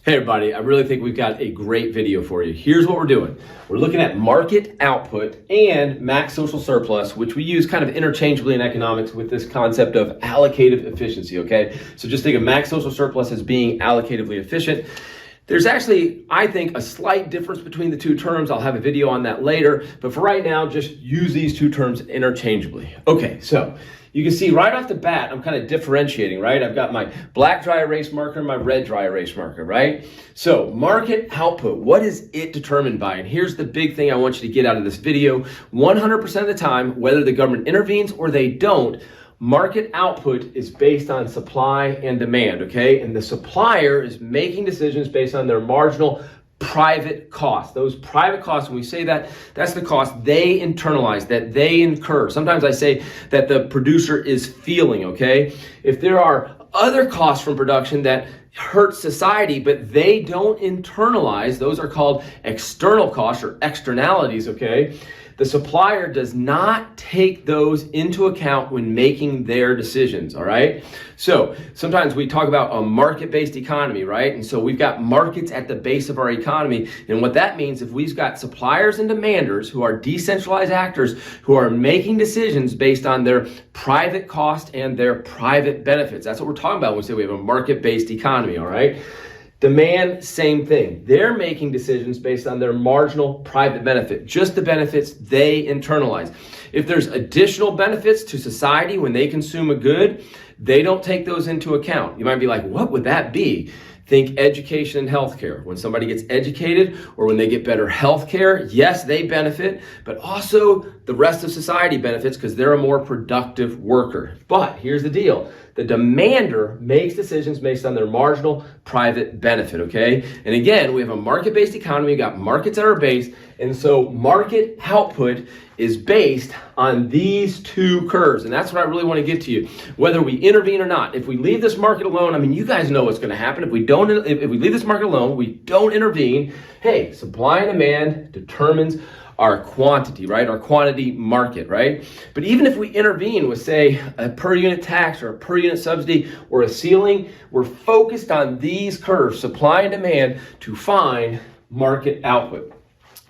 Hey everybody, I really think we've got a great video for you. Here's what we're doing. We're looking at market output and max social surplus, which we use kind of interchangeably in economics with this concept of allocative efficiency, okay? So just think of max social surplus as being allocatively efficient. There's actually, I think, a slight difference between the two terms. I'll have a video on that later, but for right now, just use these two terms interchangeably. Okay, so you can see right off the bat, I'm kind of differentiating, right? I've got my black dry erase marker and my red dry erase marker, right? So market output, what is it determined by? And here's the big thing I want you to get out of this video. 100% of the time, whether the government intervenes or they don't, market output is based on supply and demand, okay? And the supplier is making decisions based on their marginal private costs. Those private costs, when we say that, that's the cost they internalize, that they incur. Sometimes I say that the producer is feeling, okay? If there are other costs from production that hurt society, but they don't internalize, those are called external costs or externalities, okay? The supplier does not take those into account when making their decisions, all right? So sometimes we talk about a market-based economy, right? And so we've got markets at the base of our economy. And what that means, if we've got suppliers and demanders who are decentralized actors who are making decisions based on their private cost and their private benefits. That's what we're talking about when we say we have a market-based economy, all right? Demand, same thing. They're making decisions based on their marginal private benefit, just the benefits they internalize. If there's additional benefits to society when they consume a good, they don't take those into account. You might be like, what would that be? Think education and healthcare. When somebody gets educated or when they get better healthcare, yes, they benefit, but also the rest of society benefits because they're a more productive worker. But here's the deal. The demander makes decisions based on their marginal private benefit, okay? And again, we have a market-based economy, we've got markets at our base, and so market output is based on these two curves, and that's what I really want to get to you. Whether we intervene or not, if we leave this market alone, I mean, you guys know what's going to happen. If we leave this market alone, we don't intervene, hey, supply and demand determines our quantity, right? Our quantity market, right? But even if we intervene with, say, a per unit tax or a per unit subsidy or a ceiling, we're focused on these curves, supply and demand, to find market output.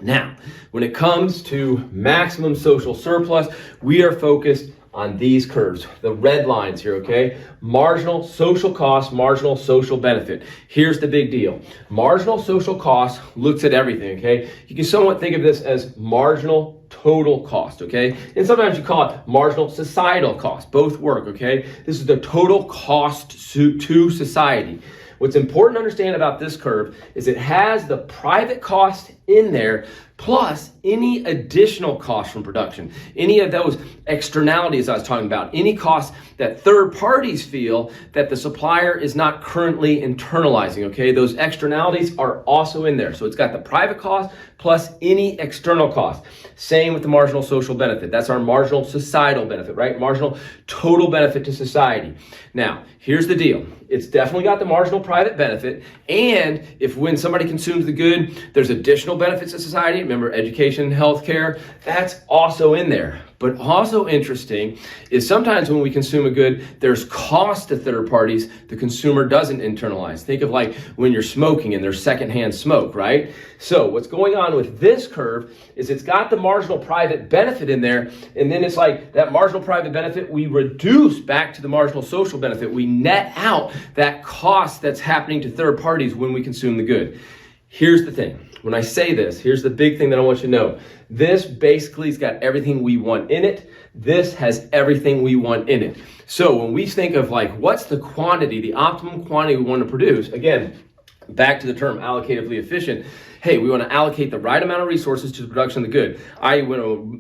Now, when it comes to maximum social surplus, we are focused on these curves, the red lines here, okay? Marginal social cost, marginal social benefit. Here's the big deal. Marginal social cost looks at everything, okay? You can somewhat think of this as marginal total cost, okay? And sometimes you call it marginal societal cost. Both work, okay? This is the total cost to society. What's important to understand about this curve is it has the private cost in there plus any additional costs from production, any of those externalities I was talking about, any costs that third parties feel that the supplier is not currently internalizing, okay? Those externalities are also in there. So it's got the private cost plus any external cost. Same with the marginal social benefit. That's our marginal societal benefit, right? Marginal total benefit to society. Now, here's the deal. It's definitely got the marginal private benefit, and if when somebody consumes the good, there's additional benefits to society. Remember, education, healthcare, that's also in there. But also interesting is sometimes when we consume a good, there's cost to third parties the consumer doesn't internalize. Think of like when you're smoking and there's secondhand smoke, right? So what's going on with this curve is it's got the marginal private benefit in there, and then it's like that marginal private benefit, we reduce back to the marginal social benefit. We net out that cost that's happening to third parties when we consume the good. Here's the thing. When I say this, here's the big thing that I want you to know. This basically has got everything we want in it. This has everything we want in it. So when we think of like, what's the quantity, the optimum quantity we want to produce? Again, back to the term allocatively efficient. Hey, we want to allocate the right amount of resources to the production of the good.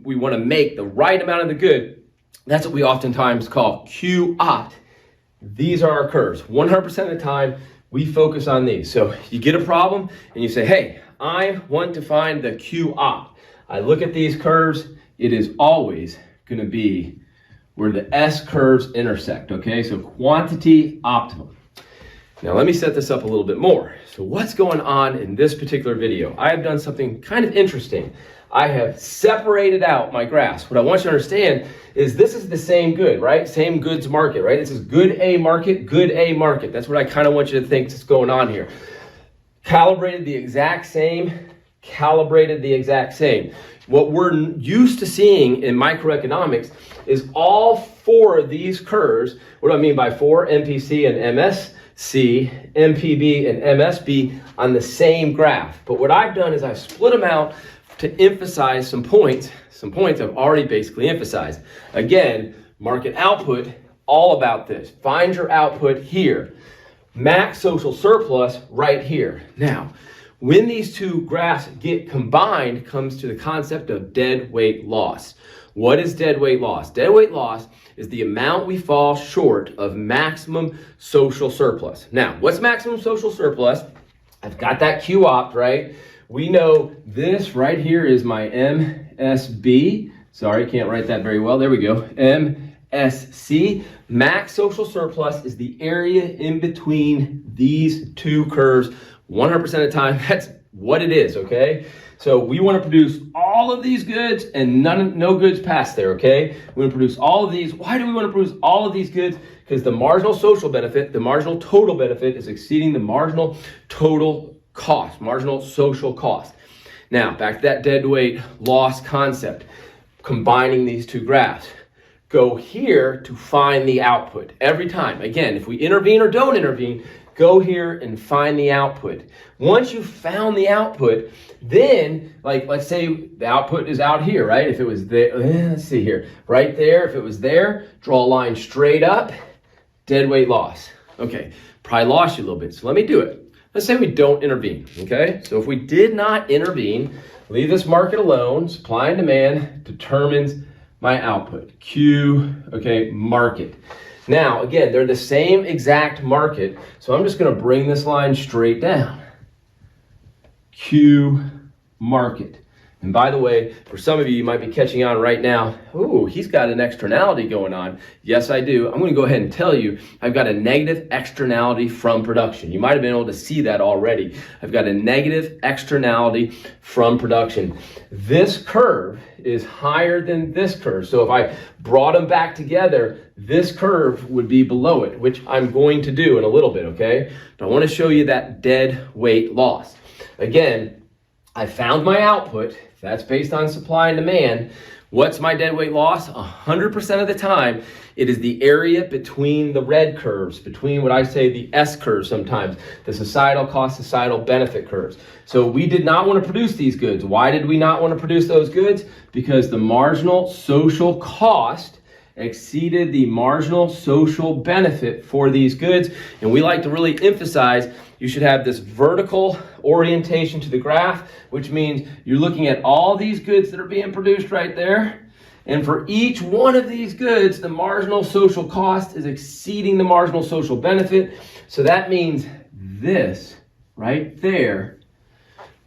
We want to make the right amount of the good. That's what we oftentimes call Q-opt. These are our curves. 100% of the time, we focus on these. So you get a problem and you say, hey, I want to find the Q-opt. I look at these curves, it is always going to be where the S curves intersect, okay? So quantity optimum. Now let me set this up a little bit more. So what's going on in this particular video? I have done something kind of interesting. I have separated out my graphs. What I want you to understand is this is the same good, right? Same goods market, right? This is good A market, good A market. That's what I kind of want you to think is going on here. calibrated the exact same, calibrated the exact same. What we're used to seeing in microeconomics is all four of these curves. What do I mean by four? MPC and MSC, MPB and MSB on the same graph. But what I've done is I've split them out to emphasize some points I've already basically emphasized. Again, market output, all about this. Find your output here. Max social surplus right here. Now, when these two graphs get combined, comes to the concept of dead weight loss. What is dead weight loss? Dead weight loss is the amount we fall short of maximum social surplus. Now, what's maximum social surplus? I've got that Q-opt, right? We know this right here is my MSB. Sorry, can't write that very well. There we go. MSC. Max social surplus is the area in between these two curves. 100% of the time, that's what it is, okay? So we want to produce all of these goods and no goods past there, okay? We want to produce all of these. Why do we want to produce all of these goods? Because the marginal social benefit, the marginal total benefit is exceeding the marginal total cost, marginal social cost. Now, back to that dead weight loss concept, combining these two graphs. Go here to find the output every time. Again, if we intervene or don't intervene, go here and find the output. Once you've found the output, then, like, let's say the output is out here, right? If it was there, let's see here, right there, if it was there, draw a line straight up, dead weight loss. Okay, probably lost you a little bit, so let me do it. Let's say we don't intervene, okay? So if we did not intervene, leave this market alone, supply and demand determines my output. Q, okay, market. Now, again, they're the same exact market, so I'm just going to bring this line straight down. Q market. And by the way, for some of you, you might be catching on right now. Oh, he's got an externality going on. Yes, I do. I'm going to go ahead and tell you, I've got a negative externality from production. You might have been able to see that already. I've got a negative externality from production. This curve is higher than this curve. So if I brought them back together, this curve would be below it, which I'm going to do in a little bit, okay? But I want to show you that dead weight loss. Again, I found my output. That's based on supply and demand. What's my dead weight loss? 100% of the time, it is the area between the red curves, between what I say the S curves sometimes, the societal cost, societal benefit curves. So we did not want to produce these goods. Why did we not want to produce those goods? Because the marginal social cost exceeded the marginal social benefit for these goods. And we like to really emphasize you should have this vertical orientation to the graph, which means you're looking at all these goods that are being produced right there. And for each one of these goods, the marginal social cost is exceeding the marginal social benefit. So that means this right there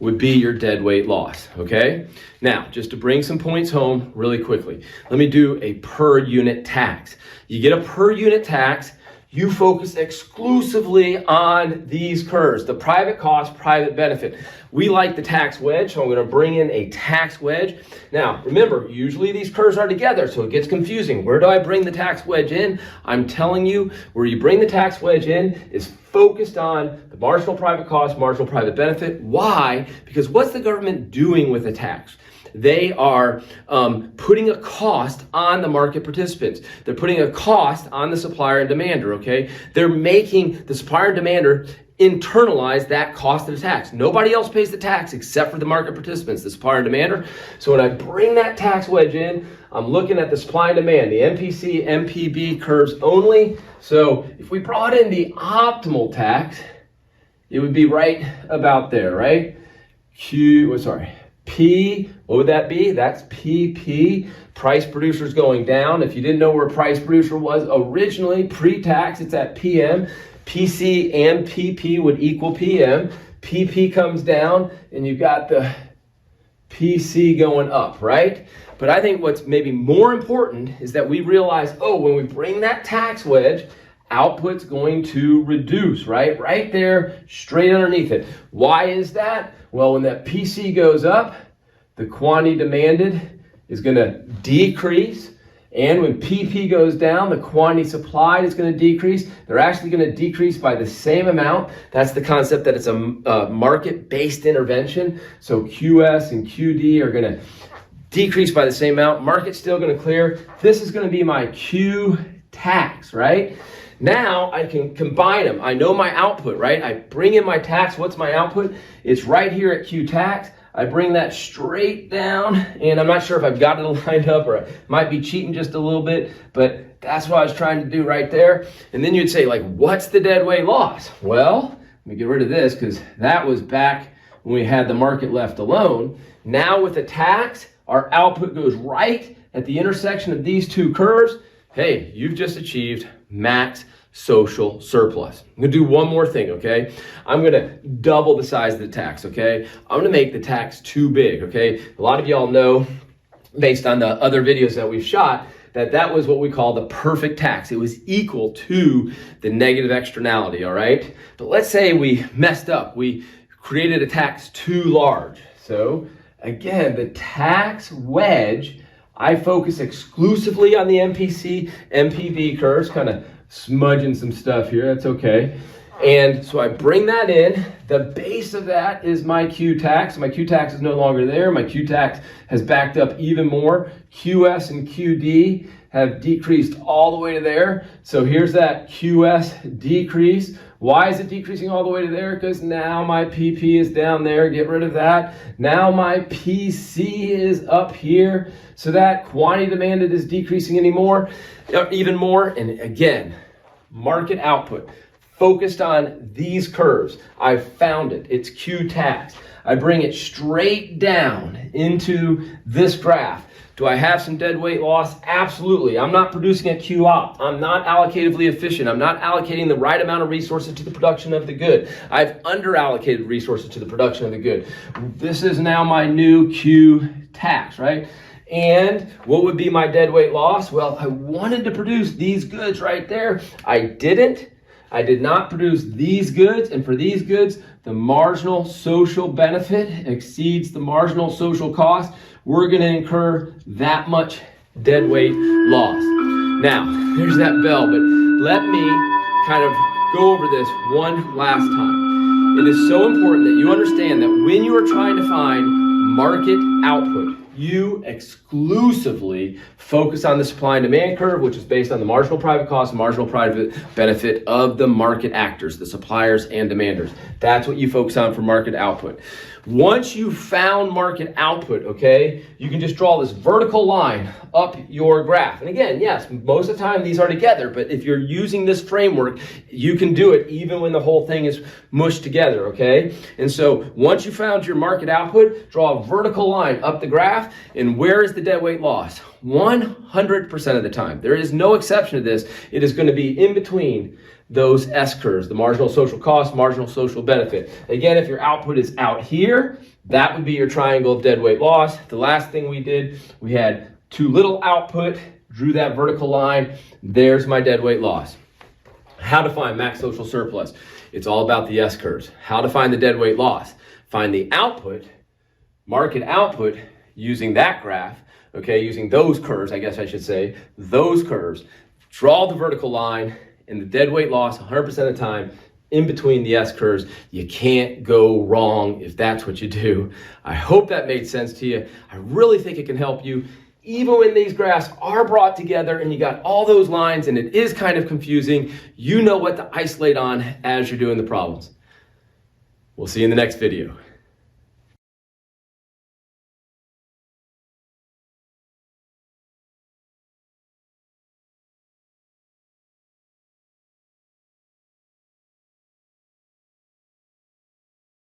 would be your dead weight loss, okay? Now, just to bring some points home really quickly, let me do a per unit tax. You get a per unit tax, you focus exclusively on these curves, the private cost, private benefit. We like the tax wedge, so I'm going to bring in a tax wedge. Now, remember, usually these curves are together, so it gets confusing. Where do I bring the tax wedge in? I'm telling you, where you bring the tax wedge in is focused on the marginal private cost, marginal private benefit. Why? Because what's the government doing with the tax? They are putting a cost on the market participants. They're putting a cost on the supplier and demander, okay? They're making the supplier and demander internalize that cost of the tax. Nobody else pays the tax except for the market participants, the supplier and demander. So when I bring that tax wedge in, I'm looking at the supply and demand, the MPC, MPB curves only. So if we brought in the optimal tax, it would be right about there, right? P, what would that be? That's PP, price producers going down. If you didn't know where price producer was originally, pre-tax, it's at PM. PC and PP would equal PM. PP comes down and you've got the PC going up, right? But I think what's maybe more important is that we realize, oh, when we bring that tax wedge, output's going to reduce, right? Right there, straight underneath it. Why is that? Well, when that PC goes up, the quantity demanded is going to decrease, And when PP goes down, the quantity supplied is going to decrease. They're actually going to decrease by the same amount. That's the concept that it's a market-based intervention. So QS and QD are going to decrease by the same amount. Market's still going to clear. This is going to be my Q tax, right? Now I can combine them. I know my output, right? I bring in my tax. What's my output? It's right here at Q tax. I bring that straight down, and I'm not sure if I've got it lined up or I might be cheating just a little bit, but that's what I was trying to do right there. And then you'd say, like, what's the dead weight loss? Well, let me get rid of this because that was back when we had the market left alone. Now with the tax, our output goes right at the intersection of these two curves. Hey, you've just achieved max social surplus. I'm gonna do one more thing, okay? I'm gonna double the size of the tax, okay? I'm gonna make the tax too big, okay? A lot of y'all know, based on the other videos that we've shot, that was what we call the perfect tax. It was equal to the negative externality, all right? But let's say we messed up. We created a tax too large. So again, the tax wedge, I focus exclusively on the MPC, MPV curves, kind of smudging some stuff here, that's okay. And so I bring that in. The base of that is my Q tax. My Q tax is no longer there. My Q tax has backed up even more. QS and QD have decreased all the way to there. So here's that QS decrease. Why is it decreasing all the way to there? Because now my PP is down there. Get rid of that. Now my PC is up here. So that quantity demanded is decreasing even more. And again, market output. Focused on these curves. I've found it. It's Q tax. I bring it straight down into this graph. Do I have some dead weight loss? Absolutely. I'm not producing a Q op. I'm not allocatively efficient. I'm not allocating the right amount of resources to the production of the good. I've underallocated resources to the production of the good. This is now my new Q tax, right? And what would be my dead weight loss? Well, I wanted to produce these goods right there. I didn't. I did not produce these goods, and for these goods, the marginal social benefit exceeds the marginal social cost. We're going to incur that much dead weight loss. Now, there's that bell, but let me kind of go over this one last time. It is so important that you understand that when you are trying to find market output, you exclusively focus on the supply and demand curve, which is based on the marginal private cost, marginal private benefit of the market actors, the suppliers and demanders. That's what you focus on for market output. Once you've found market output, okay, you can just draw this vertical line up your graph. And again, yes, most of the time these are together, but if you're using this framework, you can do it even when the whole thing is mushed together, okay? And so once you found your market output, draw a vertical line up the graph, and where is the dead weight loss? 100% of the time. There is no exception to this. It is going to be in between those S curves, the marginal social cost, marginal social benefit. Again, if your output is out here, that would be your triangle of dead weight loss. The last thing we did, we had too little output, drew that vertical line. There's my dead weight loss. How to find max social surplus. It's all about the S curves. How to find the dead weight loss. Find the output, market output, using that graph, okay, using those curves, I guess I should say, those curves. Draw the vertical line, and the dead weight loss 100% of the time in between the S curves. You can't go wrong if that's what you do. I hope that made sense to you. I really think it can help you. Even when these graphs are brought together and you got all those lines and it is kind of confusing, you know what to isolate on as you're doing the problems. We'll see you in the next video.